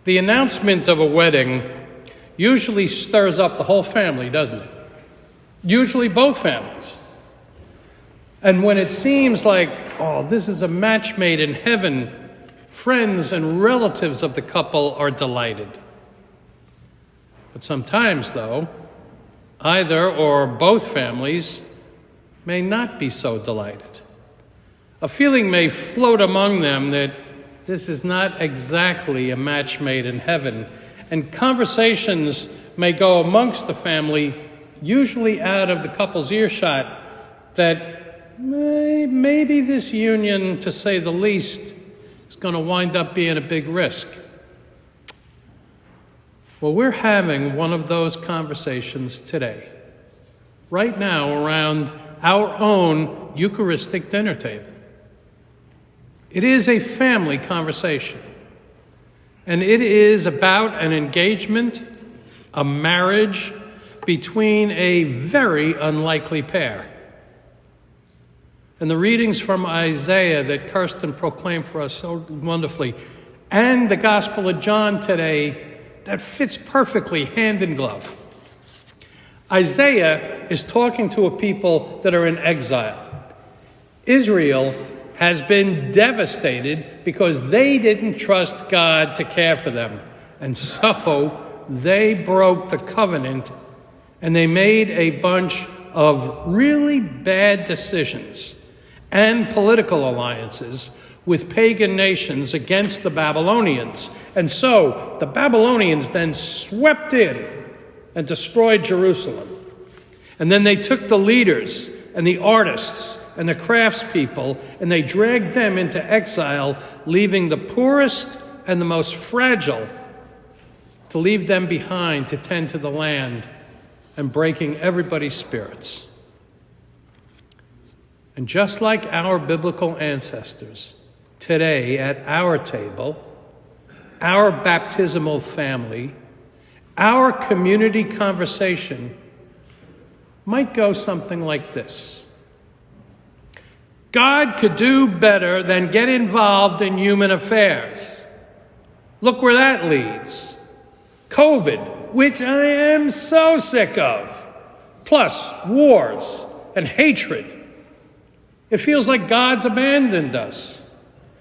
The announcement of a wedding usually stirs up the whole family, doesn't it? Usually both families. And when it seems like, oh, this is a match made in heaven, friends and relatives of the couple are delighted. But sometimes, though, either or both families may not be so delighted. A feeling may float among them that this is not exactly a match made in heaven, and conversations may go amongst the family, usually out of the couple's earshot, that maybe this union, to say the least, is going to wind up being a big risk. Well, we're having one of those conversations today, right now around our own Eucharistic dinner table. It is a family conversation, and it is about an engagement, a marriage between a very unlikely pair. And the readings from Isaiah that Kirsten proclaimed for us so wonderfully, and the Gospel of John today, that fits perfectly hand in glove. Isaiah is talking to a people that are in exile. Israel has been devastated because they didn't trust God to care for them. And so they broke the covenant and they made a bunch of really bad decisions and political alliances with pagan nations against the Babylonians. And so the Babylonians then swept in and destroyed Jerusalem. And then they took the leaders and the artists and the craftspeople, and they dragged them into exile, leaving the poorest and the most fragile to leave them behind to tend to the land, and breaking everybody's spirits. And just like our biblical ancestors, today at our table, our baptismal family, our community conversation might go something like this. God could do better than get involved in human affairs. Look where that leads. COVID, which I am so sick of, plus wars and hatred. It feels like God's abandoned us.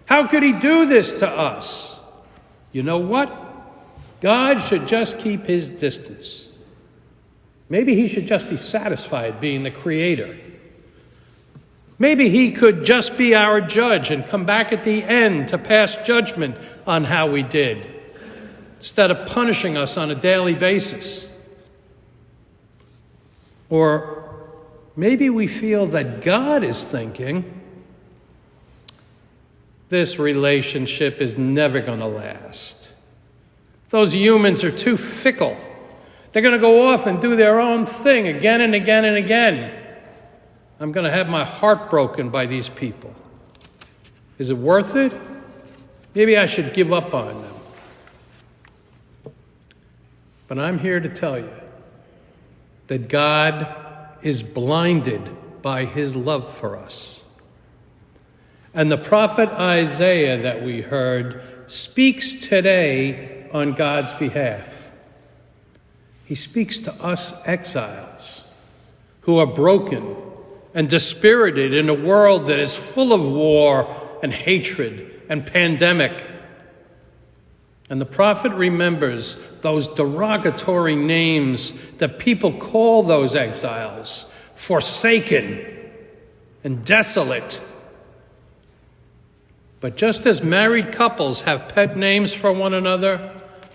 How could he do this to us? You know what? God should just keep his distance. Maybe he should just be satisfied being the creator. Maybe he could just be our judge and come back at the end to pass judgment on how we did, instead of punishing us on a daily basis. Or maybe we feel that God is thinking, this relationship is never going to last. Those humans are too fickle. They're going to go off and do their own thing again and again and again. I'm going to have my heart broken by these people. Is it worth it? Maybe I should give up on them. But I'm here to tell you that God is blinded by his love for us. And the prophet Isaiah that we heard speaks today on God's behalf. He speaks to us exiles who are broken and dispirited in a world that is full of war and hatred and pandemic. And the prophet remembers those derogatory names that people call those exiles: forsaken and desolate. But just as married couples have pet names for one another,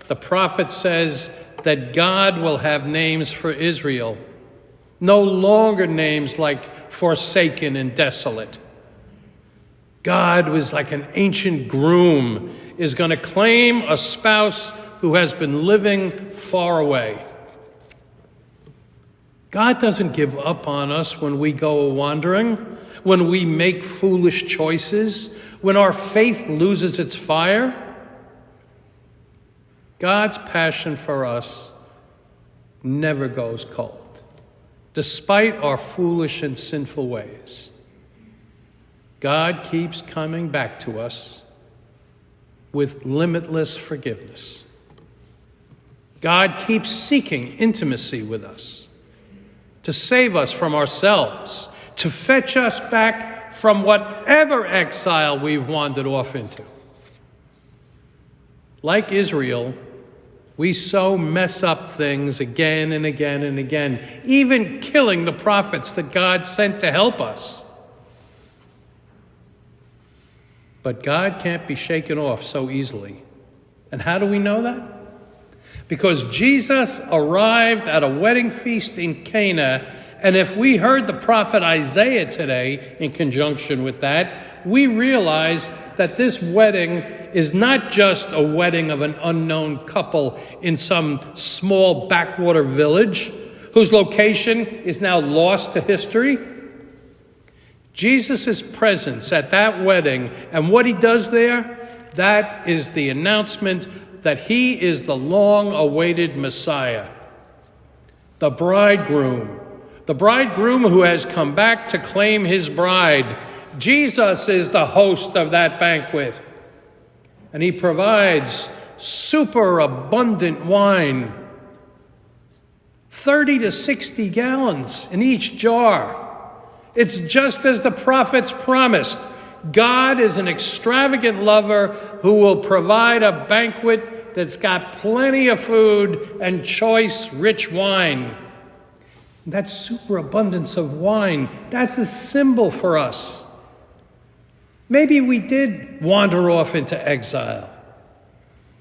the prophet says that God will have names for Israel. No longer names like forsaken and desolate. God was like an ancient groom, is going to claim a spouse who has been living far away. God doesn't give up on us when we go wandering, when we make foolish choices, when our faith loses its fire. God's passion for us never goes cold, despite our foolish and sinful ways. God keeps coming back to us with limitless forgiveness. God keeps seeking intimacy with us, to save us from ourselves, to fetch us back from whatever exile we've wandered off into. Like Israel, we so mess up things again and again and again, even killing the prophets that God sent to help us. But God can't be shaken off so easily. And how do we know that? Because Jesus arrived at a wedding feast in Cana, and if we heard the prophet Isaiah today in conjunction with that, we realize that this wedding is not just a wedding of an unknown couple in some small backwater village whose location is now lost to history. Jesus' presence at that wedding and what he does there, that is the announcement that he is the long-awaited Messiah, the bridegroom who has come back to claim his bride. Jesus is the host of that banquet, and he provides super abundant wine, 30 to 60 gallons in each jar. It's just as the prophets promised. God is an extravagant lover who will provide a banquet that's got plenty of food and choice, rich wine. That superabundance of wine, that's a symbol for us. Maybe we did wander off into exile,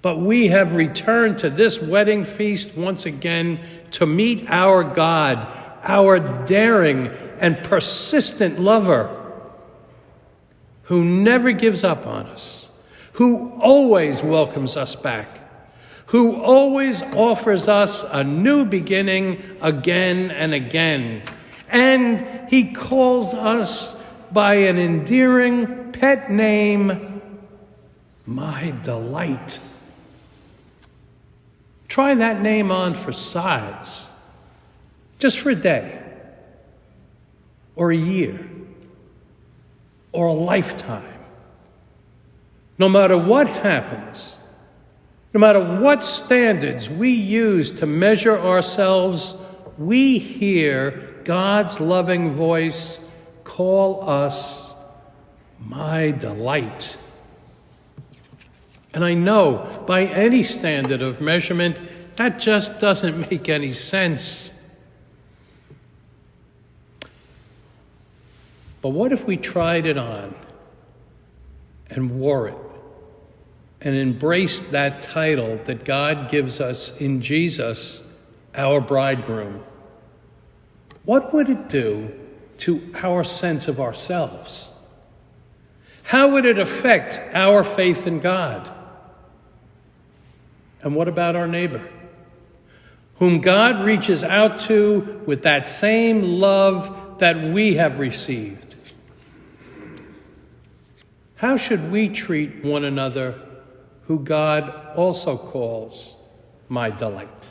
but we have returned to this wedding feast once again to meet our God, our daring and persistent lover, who never gives up on us, who always welcomes us back, who always offers us a new beginning again and again. And he calls us by an endearing pet name, my delight. Try that name on for size, just for a day, or a year, or a lifetime. No matter what happens, no matter what standards we use to measure ourselves, we hear God's loving voice call us my delight. And I know by any standard of measurement, that just doesn't make any sense. But what if we tried it on and wore it and embraced that title that God gives us in Jesus, our bridegroom? What would it do to our sense of ourselves? How would it affect our faith in God? And what about our neighbor, whom God reaches out to with that same love that we have received? How should we treat one another who God also calls my delight?